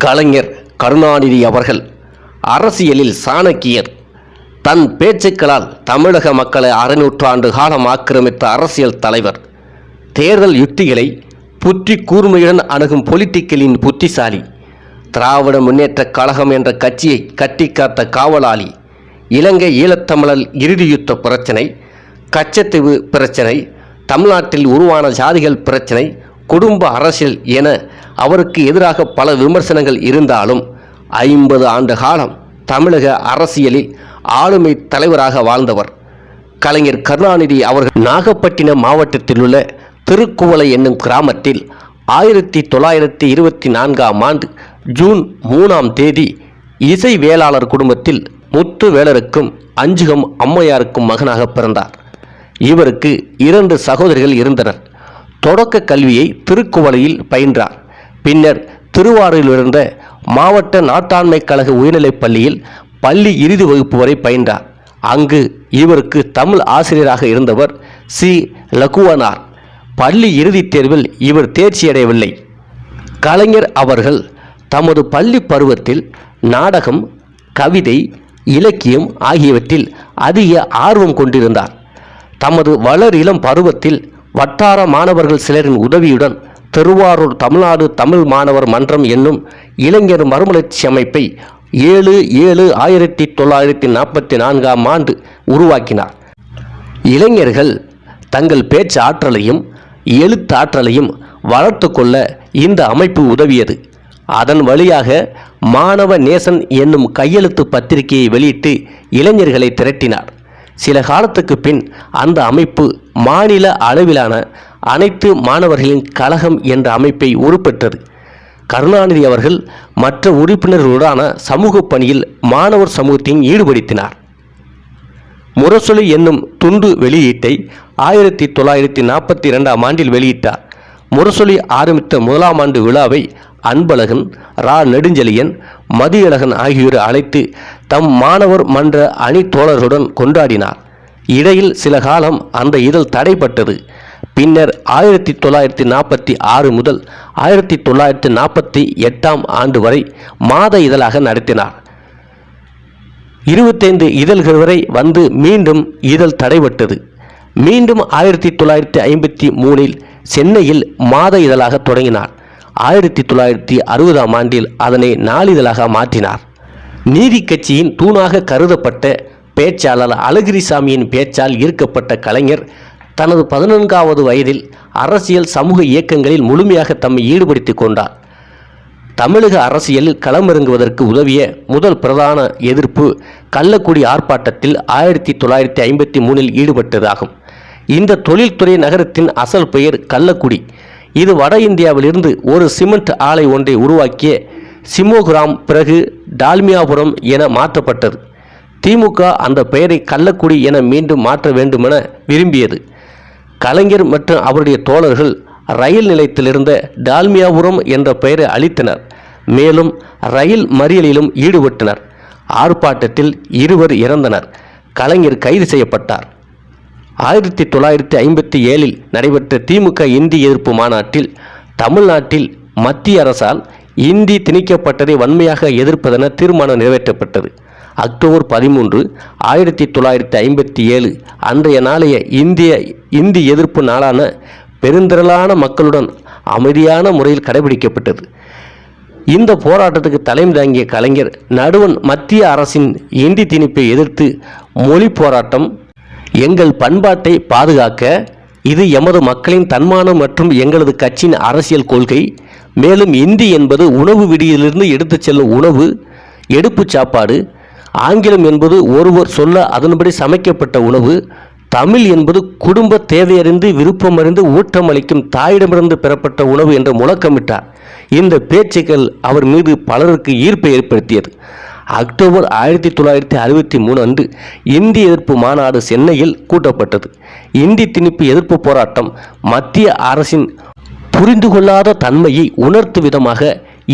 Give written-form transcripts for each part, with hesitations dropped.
கலைஞர் கருணாநிதி அவர்கள் அரசியலில் சாணக்கியர். தன் பேச்சுக்களால் தமிழக மக்களை அரைநூற்றாண்டு காலம் ஆக்கிரமித்த அரசியல் தலைவர். தேர்தல் யுக்திகளை புற்றி கூர்மையுடன் அணுகும் பொலிட்டிக்கலின் புத்திசாலி. திராவிட முன்னேற்றக் கழகம் என்ற கட்சியை கட்டிக்காத்த காவலாளி. இலங்கை ஈழத்தமிழர் இறுதியுத்த பிரச்சனை, கச்சத்தீவு பிரச்சனை, தமிழ்நாட்டில் உருவான ஜாதிகள் பிரச்சனை, குடும்ப அரசியல் என அவருக்கு எதிராக பல விமர்சனங்கள் இருந்தாலும் 50 ஆண்டு காலம் தமிழக அரசியலில் ஆளுமை தலைவராக வாழ்ந்தவர் கலைஞர் கருணாநிதி அவர்கள். நாகப்பட்டினம் மாவட்டத்தில் உள்ள திருக்குவளை என்னும் கிராமத்தில் 1924ஆம் ஆண்டு ஜூன் 3ஆம் தேதி இசை வேளாளர் குடும்பத்தில் முத்து வேலருக்கும் அஞ்சுகம் அம்மையாருக்கும் மகனாக பிறந்தார். இவருக்கு 2 சகோதரிகள் இருந்தனர். தொடக்க கல்வியை திருக்குவளையில் பயின்றார். பின்னர் திருவாரூரில் இருந்த மாவட்ட நாட்டாண்மை கழக உயர்நிலைப் பள்ளியில் பள்ளி இறுதி வகுப்பு வரை பயின்றார். அங்கு இவருக்கு தமிழ் ஆசிரியராக இருந்தவர் சி. லகுவனார். பள்ளி இறுதித் தேர்வில் இவர் தேர்ச்சியடையவில்லை. கலைஞர் அவர்கள் தமது பள்ளி பருவத்தில் நாடகம், கவிதை, இலக்கியம் ஆகியவற்றில் அதிக ஆர்வம் கொண்டிருந்தார். தமது வளர் இளம் பருவத்தில் வட்டார மாணவர்கள் சிலரின் உதவியுடன் திருவாரூர் தமிழ்நாடு தமிழ் மாணவர் மன்றம் என்னும் இளைஞர் மறுமலர்ச்சி அமைப்பை 7/7/1944ஆம் ஆண்டு உருவாக்கினார். இளைஞர்கள் தங்கள் பேச்சு ஆற்றலையும் எழுத்தாற்றலையும் வளர்த்து கொள்ள இந்த அமைப்பு உதவியது. அதன் வழியாக மாணவ நேசன் என்னும் கையெழுத்து பத்திரிகையை வெளியிட்டு இளைஞர்களை திரட்டினார். சில காலத்துக்கு பின் அந்த அமைப்பு மாநில அளவிலான அனைத்து மாணவர்களின் கழகம் என்ற அமைப்பை உருப்பெற்றது. கருணாநிதி அவர்கள் மற்ற உறுப்பினர்களுடான சமூக பணியில் மாணவர் சமூகத்தையும் ஈடுபடுத்தினார். முரசொலி என்னும் துண்டு வெளியீட்டை 1942ஆம் ஆண்டில் வெளியிட்டார். முரசொலி ஆரம்பித்த 1ஆம் ஆண்டு விழாவை அன்பழகன், ரா. நெடுஞ்செழியன், மதியழகன் ஆகியோர் அழைத்து தம் மாணவர் மன்ற அணி தோழர்களுடன் கொண்டாடினார். இடையில் சில காலம் அந்த இதழ் தடைப்பட்டது. பின்னர் 1946 முதல் 1948ஆம் ஆண்டு வரை மாத இதழாக நடத்தினார். 25 இதழ்கள் வரை வந்து மீண்டும் இதழ் தடைப்பட்டது. மீண்டும் 1953இல் சென்னையில் மாத இதழாக தொடங்கினார். 1960ஆம் ஆண்டில் அதனை நாளிதழாக மாற்றினார். நீதி கட்சியின் தூணாக கருதப்பட்ட பேச்சாளர் அழகிரிசாமியின் பேச்சால் ஈர்க்கப்பட்ட கலைஞர் தனது 14வது வயதில் அரசியல் சமூக இயக்கங்களில் முழுமையாக தம்மை ஈடுபடுத்தி கொண்டார். தமிழக அரசியலில் களமிறங்குவதற்கு உதவிய முதல் பிரதான எதிர்ப்பு கள்ளக்குடி ஆர்ப்பாட்டத்தில் 1953இல் ஈடுபட்டதாகும். இந்த தொழில்துறை நகரத்தின் அசல் பெயர் கள்ளக்குடி. இது வட இந்தியாவிலிருந்து ஒரு சிமெண்ட் ஆலை ஒன்றை உருவாக்கிய சிமோகிராம் பிறகு டால்மியாபுரம் என மாற்றப்பட்டது. திமுக அந்த பெயரை கள்ளக்குடி என மீண்டும் மாற்ற வேண்டுமென விரும்பியது. கலைஞர் மற்றும் அவருடைய தோழர்கள் ரயில் நிலையத்திலிருந்த டால்மியாபுரம் என்ற பெயரை அளித்தனர். மேலும் ரயில் மறியலிலும் ஈடுபட்டனர். ஆர்ப்பாட்டத்தில் 2 இறந்தனர். கலைஞர் கைது செய்யப்பட்டார். 1957இல் நடைபெற்ற திமுக இந்தி எதிர்ப்பு மாநாட்டில் தமிழ்நாட்டில் மத்திய அரசால் இந்தி திணிக்கப்பட்டதை வன்மையாக எதிர்ப்பதென தீர்மானம் நிறைவேற்றப்பட்டது. அக்டோபர் 13, 1957 அன்றைய நாளைய இந்தி எதிர்ப்பு நாளான பெருந்திரளான மக்களுடன் அமைதியான முறையில் கடைபிடிக்கப்பட்டது. இந்த போராட்டத்துக்கு தலைமை தாங்கிய கலைஞர் நடுவன் மத்திய அரசின் இந்தி திணிப்பை எதிர்த்து மொழி போராட்டம், எங்கள் பண்பாட்டை பாதுகாக்க இது எமது மக்களின் தன்மானம் மற்றும் எங்களது கட்சியின் அரசியல் கொள்கை. மேலும் இந்தி என்பது உணவு விடியிலிருந்து எடுத்துச் செல்லும் உணவு, எடுப்பு சாப்பாடு. ஆங்கிலம் என்பது ஒருவர் சொல்ல அதன்படி சமைக்கப்பட்ட உணவு. தமிழ் என்பது குடும்ப தேவையறிந்து விருப்பமறிந்து ஊட்டமளிக்கும் தாயிடமிருந்து பெறப்பட்ட உணவு என்று முழக்கமிட்டார். இந்த பேச்சுக்கள் அவர் மீது பலருக்கு ஈர்ப்பை ஏற்படுத்தியது. அக்டோபர் 1963 அன்று இந்தி எதிர்ப்பு மாநாடு சென்னையில் கூட்டப்பட்டது. இந்தி திணிப்பு எதிர்ப்பு போராட்டம் மத்திய அரசின் புரிந்து கொள்ளாத தன்மையை உணர்த்தும் விதமாக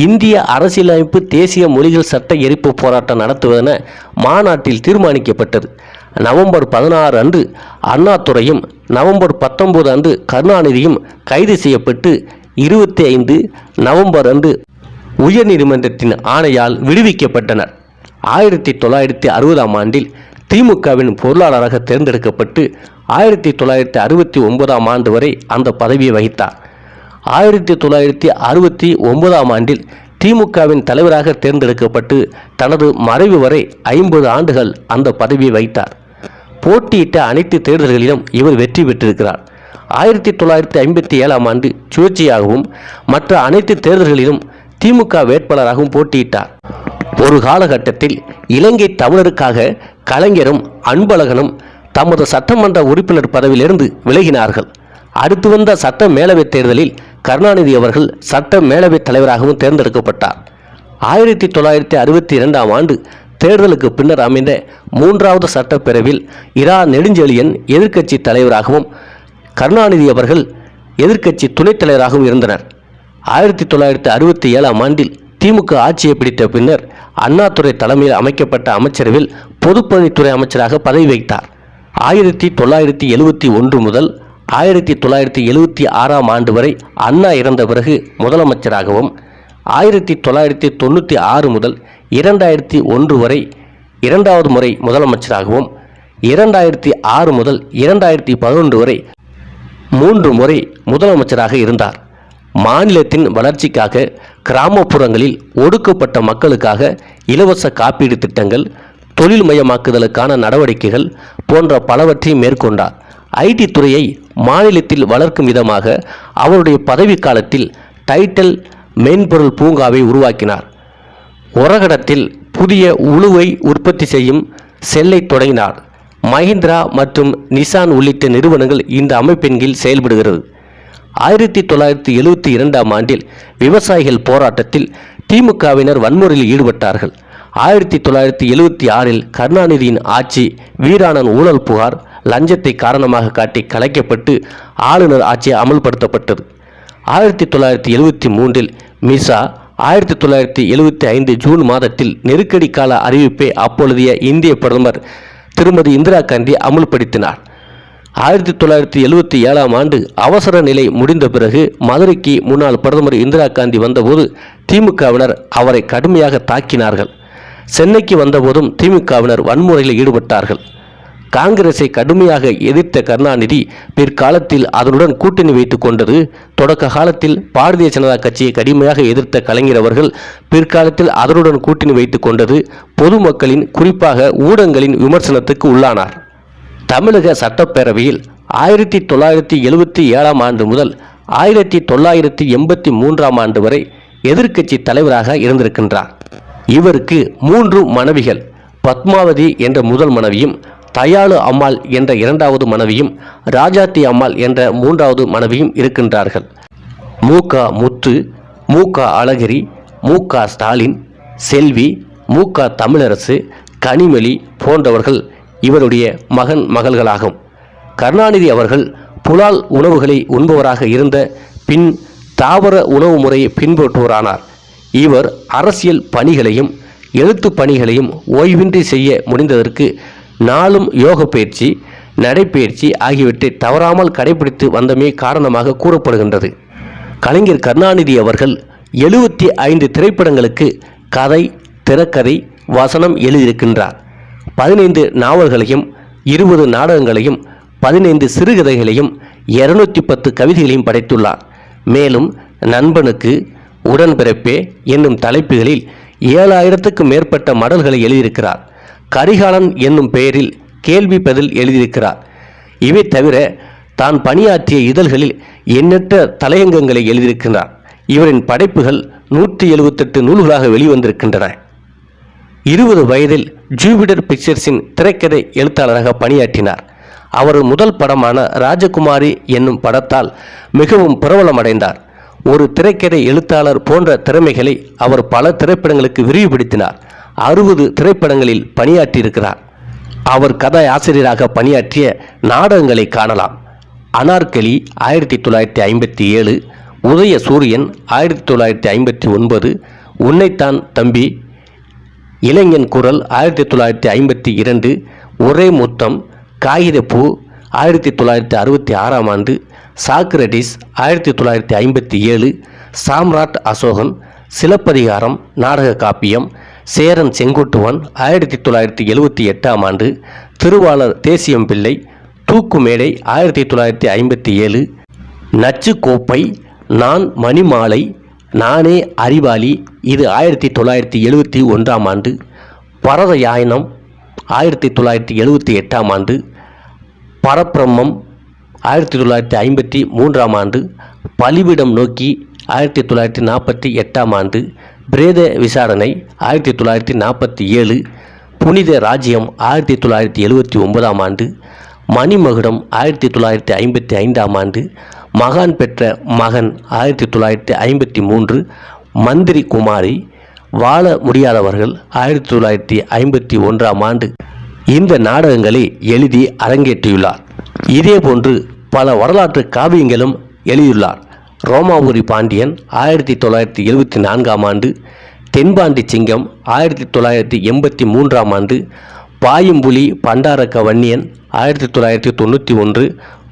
இந்திய அரசியலமைப்பு தேசிய மொழிகள் சட்ட எரிப்பு போராட்டம் நடத்துவதென மாநாட்டில் தீர்மானிக்கப்பட்டது. நவம்பர் 16 அன்று அண்ணாதுரையும் நவம்பர் 19 அன்று கருணாநிதியும் கைது செய்யப்பட்டு 25 நவம்பர் அன்று உயர்நீதிமன்றத்தின் ஆணையால் விடுவிக்கப்பட்டனர். 1960ஆம் ஆண்டில் திமுகவின் பொருளாளராக தேர்ந்தெடுக்கப்பட்டு 1969ஆம் ஆண்டு வரை அந்த பதவியை வகித்தார். 1969ஆம் ஆண்டில் திமுகவின் தலைவராக தேர்ந்தெடுக்கப்பட்டு தனது மறைவு வரை 50 ஆண்டுகள் அந்த பதவியை வகித்தார். போட்டியிட்ட அனைத்து தேர்தல்களிலும் இவர் வெற்றி பெற்றிருக்கிறார். 1957ஆம் ஆண்டு சுயேட்சையாகவும் மற்ற அனைத்து தேர்தல்களிலும் திமுக வேட்பாளராகவும் போட்டியிட்டார். ஒரு காலகட்டத்தில் இலங்கை தமிழருக்காக கலைஞரும் அன்பழகனும் தமது சட்டமன்ற உறுப்பினர் பதவியிலிருந்து விலகினார்கள். அடுத்து வந்த சட்ட மேலவைத் தேர்தலில் கருணாநிதி அவர்கள் சட்ட மேலவைத் தலைவராகவும் தேர்ந்தெடுக்கப்பட்டார். 1962ஆம் ஆண்டு தேர்தலுக்கு பின்னர் அமைந்த 3வது சட்டப்பேரவையில் இரா நெடுஞ்செழியன் எதிர்க்கட்சி தலைவராகவும் கருணாநிதி அவர்கள் எதிர்க்கட்சி துணைத் தலைவராகவும் இருந்தனர். 1967ஆம் ஆண்டில் திமுக ஆட்சியை பிடித்த பின்னர் அண்ணாதுரை தலைமையில் அமைக்கப்பட்ட அமைச்சரவையில் பொதுப்பணித்துறை அமைச்சராக பதவி வகித்தார். 1971 முதல் 1976ஆம் ஆண்டு வரை அண்ணா இறந்த பிறகு முதலமைச்சராகவும், 1996 முதல் 2001 வரை 2வது முறை முதலமைச்சராகவும், 2006 முதல் 2011 வரை 3 முறை முதலமைச்சராக இருந்தார். மாநிலத்தின் வளர்ச்சிக்காக கிராமப்புறங்களில் ஒடுக்கப்பட்ட மக்களுக்காக இலவச காப்பீடு திட்டங்கள், தொழில்மயமாக்குதலுக்கான நடவடிக்கைகள் போன்ற பலவற்றை மேற்கொண்டார். ஐடி துறையை மாநிலத்தில் வளர்க்கும் விதமாக அவருடைய பதவிக்காலத்தில் டைட்டல் மென்பொருள் பூங்காவை உருவாக்கினார். ஒரகடத்தில் புதிய உழுவை உற்பத்தி செய்யும் செல்லை தொடங்கினார். மஹிந்திரா மற்றும் நிசான் உள்ளிட்ட நிறுவனங்கள் இந்த அமைப்பின் கீழ் செயல்படுகிறது. 1972ஆம் ஆண்டில் விவசாயிகள் போராட்டத்தில் திமுகவினர் வன்முறையில் ஈடுபட்டார்கள். 1976இல் கருணாநிதியின் ஆட்சி வீராணன் ஊழல் புகார் லஞ்சத்தை காரணமாக காட்டி கலைக்கப்பட்டு ஆளுநர் ஆட்சி அமல்படுத்தப்பட்டது. 1973இல் மிசா, 1975 ஜூன் மாதத்தில் நெருக்கடி கால அறிவிப்பை அப்பொழுதைய இந்திய பிரதமர் திருமதி இந்திரா காந்தி அமுல்படுத்தினார். 1977ஆம் ஆண்டு அவசர நிலை முடிந்த பிறகு மதுரைக்கு முன்னாள் பிரதமர் இந்திரா காந்தி வந்தபோது திமுகவினர் அவரை கடுமையாக தாக்கினார்கள். சென்னைக்கு வந்தபோதும் திமுகவினர் வன்முறையில் ஈடுபட்டார்கள். காங்கிரஸை கடுமையாக எதிர்த்த கருணாநிதி பிற்காலத்தில் அதனுடன் கூட்டணி வைத்துக் கொண்டது. தொடக்க காலத்தில் பாரதிய ஜனதா கட்சியை கடுமையாக எதிர்த்த கலைஞர் அவர்கள் பிற்காலத்தில் அதனுடன் கூட்டணி வைத்துக் கொண்டது பொதுமக்களின், குறிப்பாக ஊடகங்களின் விமர்சனத்துக்கு உள்ளானார். தமிழக சட்டப்பேரவையில் 1977ஆம் ஆண்டு முதல் 1983ஆம் ஆண்டு வரை எதிர்க்கட்சி தலைவராக இருந்திருக்கின்றார். இவருக்கு 3 மனைவிகள், பத்மாவதி என்ற முதல் மனைவியும், தயாளு அம்மாள் என்ற 2வது மனைவியும், ராஜாத்தி அம்மாள் என்ற 3வது மனைவியும் இருக்கின்றார்கள். மு.க. முத்து, மு.க. அழகிரி, மு.க. ஸ்டாலின், செல்வி, மு.க. தமிழரசு, கனிமொழி போன்றவர்கள் இவருடைய மகள்களாகும். கருணாநிதி அவர்கள் புலால் உணவுகளை உண்பவராக இருந்த பின் தாவர உணவு முறையை பின்பற்றுவோரானார். இவர் அரசியல் பணிகளையும் எழுத்து பணிகளையும் ஓய்வின்றி செய்ய முடிந்ததற்கு நாளும் யோக பயிற்சி, நடைப்பயிற்சி ஆகியவற்றை தவறாமல் கடைபிடித்து வந்தமே காரணமாக கூறப்படுகின்றது. கலைஞர் கருணாநிதி அவர்கள் 75 திரைப்படங்களுக்கு கதை, திரைக்கதை, வசனம் எழுதியிருக்கின்றார். 15 நாவல்களையும், 20 நாடகங்களையும், 15 சிறுகதைகளையும், 210 கவிதைகளையும் படைத்துள்ளார். மேலும் நண்பனுக்கு, உடன்பிறப்பே என்னும் தலைப்புகளில் 7000க்கும் மேற்பட்ட மடல்களை எழுதியிருக்கிறார். கரிகாலன் என்னும் பெயரில் கேள்வி பதில் எழுதியிருக்கிறார். இவை தவிர தான் பணியாற்றிய இதழ்களில் எண்ணற்ற தலையங்கங்களை எழுதியிருக்கிறார். இவரின் படைப்புகள் 178 நூல்களாக வெளிவந்திருக்கின்றன. 20 வயதில் ஜூபிட்டர் பிக்சர்ஸின் திரைக்கதை எழுத்தாளராக பணியாற்றினார். அவர் முதல் படமான ராஜகுமாரி என்னும் படத்தால் மிகவும் பிரபலமடைந்தார். ஒரு திரைக்கதை எழுத்தாளர் போன்ற திறமைகளை அவர் பல திரைப்படங்களுக்கு விரிவுபடுத்தினார். 60 திரைப்படங்களில் பணியாற்றியிருக்கிறார். அவர் கதை ஆசிரியராக பணியாற்றிய நாடகங்களை காணலாம். அனார்கலி 1957, உதய சூரியன் 1959, உன்னைத்தான் தம்பி, இளைஞன் குரல் 1952, ஒரே முத்தம், காகிதப்பூ 1966ஆம் ஆண்டு, சாக்ரடிஸ் 1957, சாம்ராட் அசோகன், சிலப்பதிகாரம் நாடக காப்பியம், சேரன் செங்குட்டுவன் 1978ஆம் ஆண்டு, திருவாளர் தேசியம் பிள்ளை தூக்குமேடை 1957, நச்சுக்கோப்பை, நான் மணிமாலை, நானே அறிவாளி இது 1971ஆம் ஆண்டு, பரதயாயனம் 1978ஆம் ஆண்டு, பரபிரம்மம் 1953ஆம் ஆண்டு, பலிபிடம் நோக்கி 1948ஆம் ஆண்டு, பிரேத விசாரணை 1947, புனித ராஜ்யம் 1979ஆம் ஆண்டு, மணிமகுடம் 1955ஆம் ஆண்டு, மகான் பெற்ற மகன் 1953, மந்திரி குமாரி, வாழ முடியாதவர்கள் 1951ஆம் ஆண்டு இந்த நாடகங்களை எழுதி அரங்கேற்றியுள்ளார். இதேபோன்று பல வரலாற்று காவியங்களும் எழுதியுள்ளார். ரோமாபுரி பாண்டியன் 1974ஆம் ஆண்டு, தென்பாண்டி சிங்கம் 1983ஆம் ஆண்டு, பாயும்புலி பண்டாரக்க வன்னியன் 1991,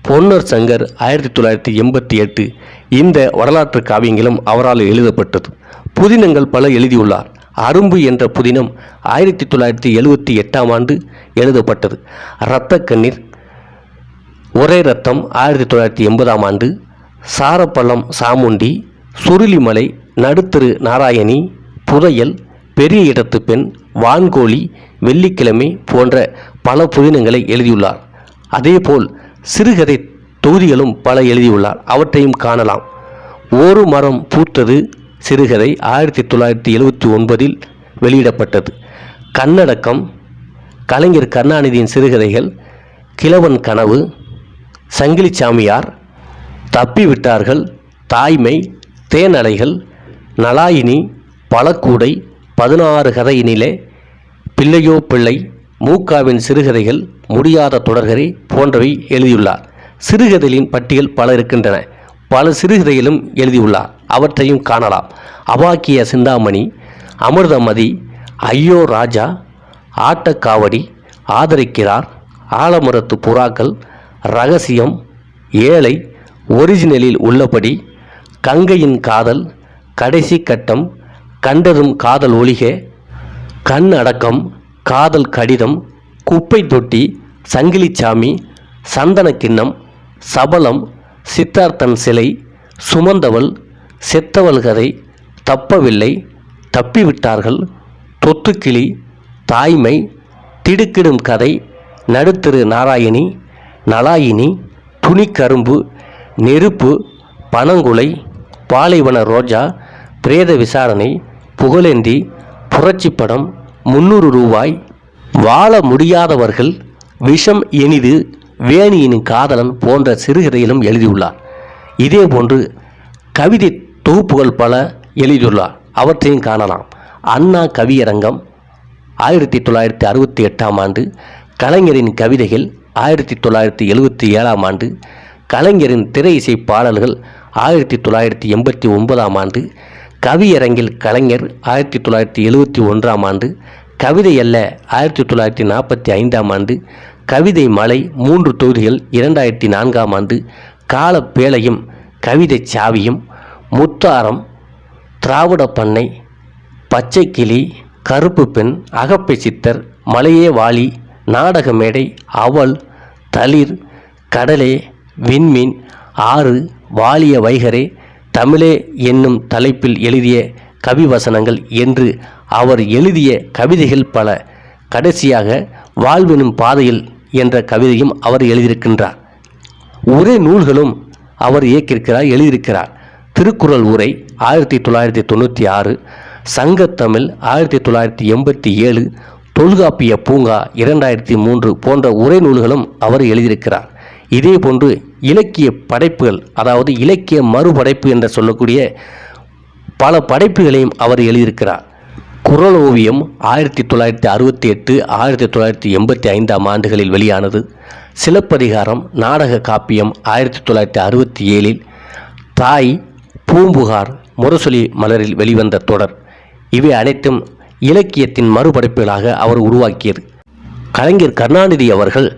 பொன்னர் சங்கர் 1988 இந்த வரலாற்று காவியங்களும் அவரால் எழுதப்பட்டது. புதினங்கள் பல எழுதியுள்ளார். அரும்பு என்ற புதினம் 1978ஆம் ஆண்டு எழுதப்பட்டது. இரத்தக்கண்ணீர், ஒரே ரத்தம் 1980ஆம் ஆண்டு, சாரப்பள்ளம் சாமுண்டி, சுருளிமலை, நடுத்தரு நாராயணி, புதையல், பெரிய இடத்து பெண், வான்கோழி, வெள்ளிக்கிழமை போன்ற பல புதினங்களை எழுதியுள்ளார். அதேபோல் சிறுகதை தொகுதிகளும் பல எழுதியுள்ளார். அவற்றையும் காணலாம். ஒரு மரம் பூத்தது சிறுகதை 1979இல் வெளியிடப்பட்டது. கண்ணடக்கம், கலைஞர் கருணாநிதியின் சிறுகதைகள், கிழவன் கனவு, சங்கிலி சாமியார், தப்பிவிட்டார்கள், தாய்மை, தேனலைகள், நலாயினி, பழக்கூடை, 16 கதையினிலே, பிள்ளையோ பிள்ளை, மூக்காவின் சிறுகதைகள், முடியாத தொடர்கதை போன்றவை எழுதியுள்ளார். சிறுகதைகளின் பட்டியல் பல இருக்கின்றன. பல சிறுகதைகளும் எழுதியுள்ளார். அவற்றையும் காணலாம். அபாக்கிய சிந்தாமணி, அமிர்தமதி, ஐயோ ராஜா, ஆட்டக்காவடி, ஆதரிக்கிறார், ஆலமரத்து புறாக்கள், ரகசியம், ஏழை, ஒரிஜினலில் உள்ளபடி, கங்கையின் காதல், கடைசி கட்டம், கண்டதும் காதல் ஒழிக, கண் அடக்கம், காதல் கடிதம், குப்பை தொட்டி, சங்கிலிச்சாமி, சந்தன கிண்ணம், சபலம், சித்தார்த்தன் சிலை, சுமந்தவள், செத்தவள் கதை, தப்பவில்லை, தப்பிவிட்டார்கள், தொத்துக்கிளி, தாய்மை, திடுக்கிடும் கதை, நடுத்தரு நாராயணி, நலாயினி, துணிக்கரும்பு, நெருப்பு, பனங்குலை, பாலைவன ரோஜா, பிரேத விசாரணை, புகழேந்தி, புரட்சிப்படம், 300 ரூபாய், வாழ முடியாதவர்கள், விஷம் இனிது, வேணியின் காதலன் போன்ற சிறுகதையிலும் எழுதியுள்ளார். இதேபோன்று கவிதை தொகுப்புகள் பல எழுதியுள்ளார். அவற்றையும் காணலாம். அண்ணா கவியரங்கம் 1968ஆம் ஆண்டு, கலைஞரின் கவிதைகள் 1977ஆம் ஆண்டு, கலைஞரின் திரை இசை பாடல்கள் 1989ஆம் ஆண்டு, கவியரங்கில் கலைஞர் 1971ஆம் ஆண்டு, கவிதை அல்ல 1945ஆம் ஆண்டு, கவிதை மலை 3 தொகுதிகள் 2004ஆம் ஆண்டு, காலப்பேழையும் கவிதை சாவியும், முத்தாரம், திராவிட பண்ணை, பச்சை கிளி, கருப்பு பெண், அகப்பை சித்தர், மலையே வாலி, நாடக மேடை, அவள், தளிர், கடலே, விண்மீன், ஆறு, வாலிய வைகரே, தமிழே என்னும் தலைப்பில் எழுதிய கவிவசனங்கள் என்று அவர் எழுதிய கவிதைகள் பல. கடைசியாக வாழ்வெனும் பாதையில் என்ற கவிதையும் அவர் எழுதியிருக்கின்றார். உரை நூல்களும் அவர் இயக்கியிருக்கிறார், எழுதியிருக்கிறார். திருக்குறள் உரை 1996, சங்கத்தமிழ் 1987, தொல்காப்பிய பூங்கா 2003 போன்ற உரை நூல்களும் அவர் எழுதியிருக்கிறார். இதே போன்று இலக்கிய படைப்புகள், அதாவது இலக்கிய மறுபடைப்பு என்று சொல்லக்கூடிய பல படைப்புகளையும் அவர் எழுதியிருக்கிறார். குறள் ஓவியம் 1968, 1985ஆம் ஆண்டுகளில் வெளியானது. சிலப்பதிகாரம் நாடக காப்பியம் 1967, தாய், பூம்புகார், முரசொலி மலரில் வெளிவந்த தொடர். இவை அனைத்தும் இலக்கியத்தின் மறுபடைப்புகளாக அவர் உருவாக்கியது. கலைஞர் கருணாநிதி அவர்கள்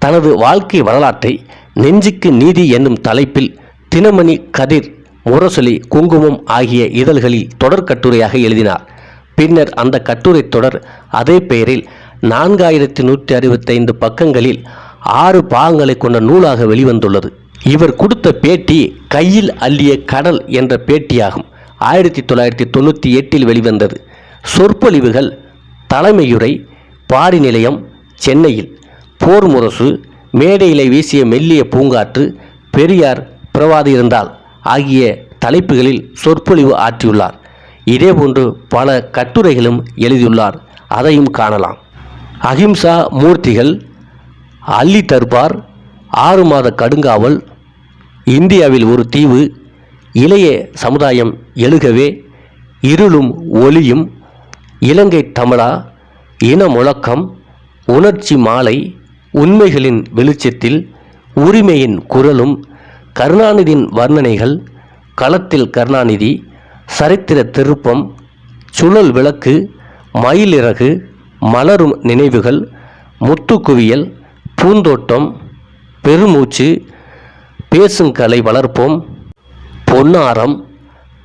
தனது வாழ்க்கை வரலாற்றை நெஞ்சுக்கு நீதி என்னும் தலைப்பில் தினமணி கதிர் முரசொலி, குங்குமம் ஆகிய இதழ்களில் தொடர் கட்டுரையாக எழுதினார். பின்னர் அந்த கட்டுரை தொடர் அதே பெயரில் 4165 பக்கங்களில் 6 பாகங்களை கொண்ட நூலாக வெளிவந்துள்ளது. இவர் கொடுத்த பேட்டி கையில் அள்ளிய கடல் என்ற பேட்டியாகும். 1998 வெளிவந்தது. சொற்பொழிவுகள்: தலைமையுரை, பாரி நிலையம், சென்னையில், போர் முரசு, மேடையிலே வீசிய மெல்லிய பூங்காற்று, பெரியார் பிரவாதி இருந்தால் ஆகிய தலைப்புகளில் சொற்பொழிவு ஆற்றியுள்ளார். இதேபோன்று பல கட்டுரைகளும் எழுதியுள்ளார். அதையும் காணலாம். அஹிம்சா மூர்த்திகள், அள்ளி தர்பார், 6 மாத கடுங்காவல், இந்தியாவில் ஒரு தீவு, இளைய சமுதாயம் எழுகவே, இருளும் ஒளியும், இலங்கை தமிழா, இன முழக்கம், உணர்ச்சி மாலை, உண்மைகளின் வெளிச்சத்தில், உரிமையின் குரலும், கருணாநிதியின் வர்ணனைகள், களத்தில் கருணாநிதி, சரித்திர திருப்பம், சுழல் விளக்கு, மயிலிறகு, மலரும் நினைவுகள், முத்துக்குவியல், பூந்தோட்டம், பெருமூச்சு, பேசுங்கலை வளர்ப்போம், பொன்னாரம்,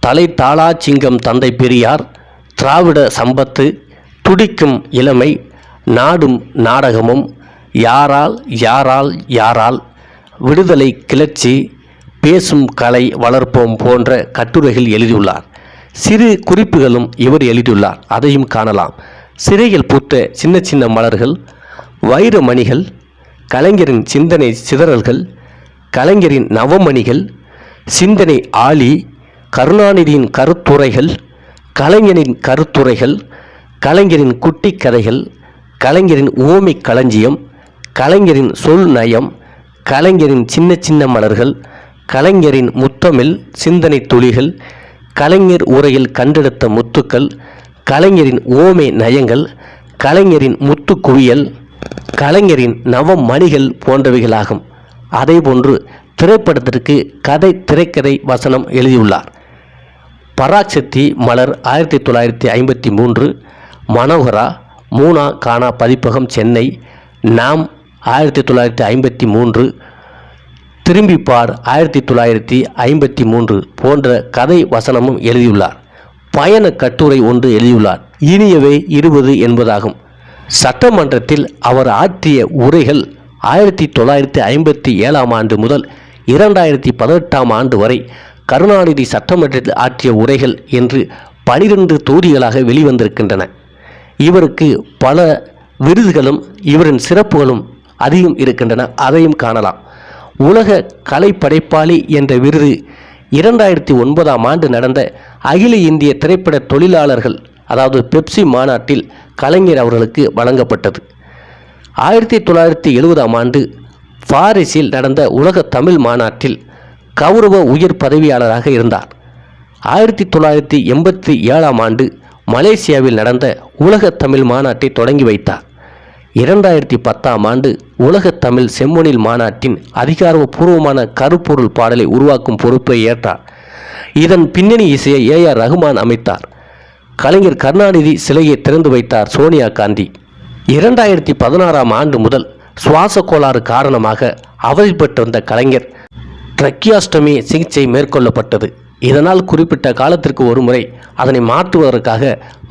தலை தாளாச்சிங்கம் தந்தை பெரியார், திராவிட சம்பத்து, துடிக்கும் இளமை, நாடும் நாடகமும், யாரால் யாரால் யாரால், விடுதலை கிளர்ச்சி, பேசும் கலை வளர்ப்போம் போன்ற கட்டுரைகள் எழுதியுள்ளார். சிறு குறிப்புகளும் இவர் எழுதியுள்ளார். அதையும் காணலாம். சிறையில் பூத்த சின்ன சின்ன மலர்கள், வைரமணிகள், கலைஞரின் சிந்தனை சிதறல்கள், கலைஞரின் நவமணிகள், சிந்தனை ஆழி, கருணாநிதியின் கருத்துரைகள், கலைஞரின் கருத்துரைகள், கலைஞரின் குட்டி கதைகள், கலைஞரின் ஓமை களஞ்சியம், கலைஞரின் சொல் நயம், கலைஞரின் சின்ன சின்ன மலர்கள், கலைஞரின் முத்தமிழ் சிந்தனை துளிகள், கலைஞர் உரையில் கண்டெடுத்த முத்துக்கள், கலைஞரின் ஓமை நயங்கள், கலைஞரின் முத்து குவியல், கலைஞரின் நவமணிகள் போன்றவைகளாகும். அதேபோன்று திரைப்படத்திற்கு கதை, திரைக்கதை, வசனம் எழுதியுள்ளார். பராசக்தி மலர் 1953, மனோகரா, மூனா கானா பதிப்பகம், சென்னை, நாம் 1953, திரும்பிப்பார் 1953 போன்ற கதை வசனமும் எழுதியுள்ளார். பயண கட்டுரை ஒன்று எழுதியுள்ளார். இனியவை 20 என்பதாகும். சட்டமன்றத்தில் அவர் ஆற்றிய உரைகள் 1957 ஆண்டு முதல் 2018 ஆண்டு வரை கருணாநிதி சட்டமன்றத்தில் ஆற்றிய உரைகள் என்று 12 தொகுதிகளாக வெளிவந்திருக்கின்றன. இவருக்கு பல விருதுகளும் இவரின் சிறப்புகளும் அதிகம் இருக்கின்றன. அதையும் காணலாம். உலக கலை படைப்பாளி என்ற விருது 2009 ஆண்டு நடந்த அகில இந்திய திரைப்பட தொழிலாளர்கள் அதாவது பெப்சி மாநாட்டில் கலைஞர் அவர்களுக்கு வழங்கப்பட்டது. 1970 ஆண்டு பாரிஸில் நடந்த உலக தமிழ் மாநாட்டில் கௌரவ உயர் பதவியாளராக இருந்தார். 1987 ஆண்டு மலேசியாவில் நடந்த உலக தமிழ் மாநாட்டை தொடங்கி வைத்தார். 2010 ஆண்டு உலக தமிழ் செம்மொழில் மாநாட்டின் அதிகாரப்பூர்வமான கருப்பொருள் பாடலை உருவாக்கும் பொறுப்பை ஏற்றார். இதன் பின்னணி இசையை ஏஆர் ரகுமான் அமைத்தார். கலைஞர் கருணாநிதி சிலையை திறந்து வைத்தார் சோனியா காந்தி. 2016 ஆண்டு முதல் சுவாச கோளாறு காரணமாக அவதிப்பட்டு வந்த கலைஞர் ட்ரக்கியாஸ்டமி சிகிச்சை மேற்கொள்ளப்பட்டது. இதனால் குறிப்பிட்ட காலத்திற்கு ஒரு முறை அதனை மாற்றுவதற்காக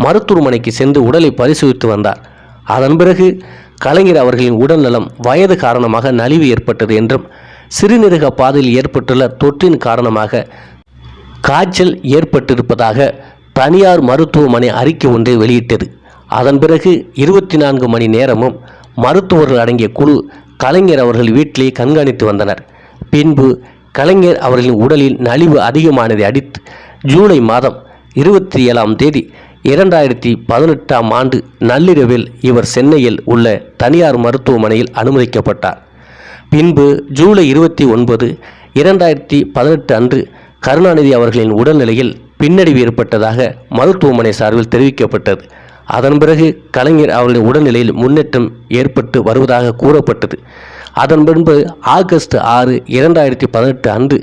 மருத்துவமனைக்கு சென்று உடலை பரிசோதித்து வந்தார். அதன் பிறகு கலைஞர் அவர்களின் உடல்நலம் வயது காரணமாக நலிவு ஏற்பட்டது என்றும் சிறுநீரக பாதையில் ஏற்பட்டுள்ள தொற்றின் காரணமாக காய்ச்சல் ஏற்பட்டிருப்பதாக தனியார் மருத்துவமனை அறிக்கை ஒன்றை வெளியிட்டது. அதன் பிறகு 24 மணி நேரமும் மருத்துவர்கள் அடங்கிய குழு கலைஞர் அவர்கள் வீட்டிலே கண்காணித்து வந்தனர். பின்பு கலைஞர் அவர்களின் உடலில் நலிவு அதிகமானதை அடுத்து ஜூலை மாதம் 27ஆம் தேதி 2018 ஆண்டு நள்ளிரவில் இவர் சென்னையில் உள்ள தனியார் மருத்துவமனையில் அனுமதிக்கப்பட்டார். பின்பு ஜூலை 29, 2018 அன்று கருணாநிதி அவர்களின் உடல்நிலையில் பின்னடைவு ஏற்பட்டதாக மருத்துவமனை சார்பில் தெரிவிக்கப்பட்டது. அதன் பிறகு கலைஞர் அவர்களின் உடல்நிலையில் முன்னேற்றம் ஏற்பட்டு வருவதாக கூறப்பட்டது. அதன் பின்பு ஆகஸ்ட் 6, 2018 அன்று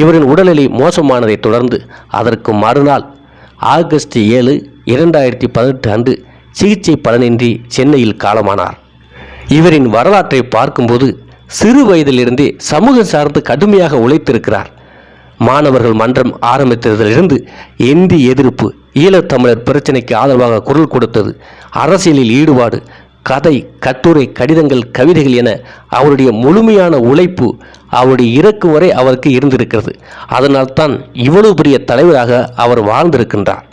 இவரின் உடல்நிலை மோசமானதை தொடர்ந்து அதற்கு மறுநாள் ஆகஸ்ட் 7, 2018 அன்று சிகிச்சை பலனின்றி சென்னையில் காலமானார். இவரின் வரலாற்றை பார்க்கும்போது சிறு வயதிலிருந்தே சமூக சார்ந்து கடுமையாக உழைத்திருக்கிறார். மாணவர்கள் மன்றம் ஆரம்பித்ததிலிருந்து இந்தி எதிர்ப்பு, ஈழத்தமிழர் பிரச்சினைக்கு ஆதரவாக குரல் கொடுத்தது, அரசியலில் ஈடுபாடு, கதை, கட்டுரை, கடிதங்கள், கவிதைகள் என அவருடைய முழுமையான உழைப்பு அவருடைய இறக்கும் வரை அவருக்கு இருந்திருக்கிறது. அதனால்தான் இவ்வளவு பெரிய தலைவராக அவர் வாழ்ந்திருக்கின்றார்.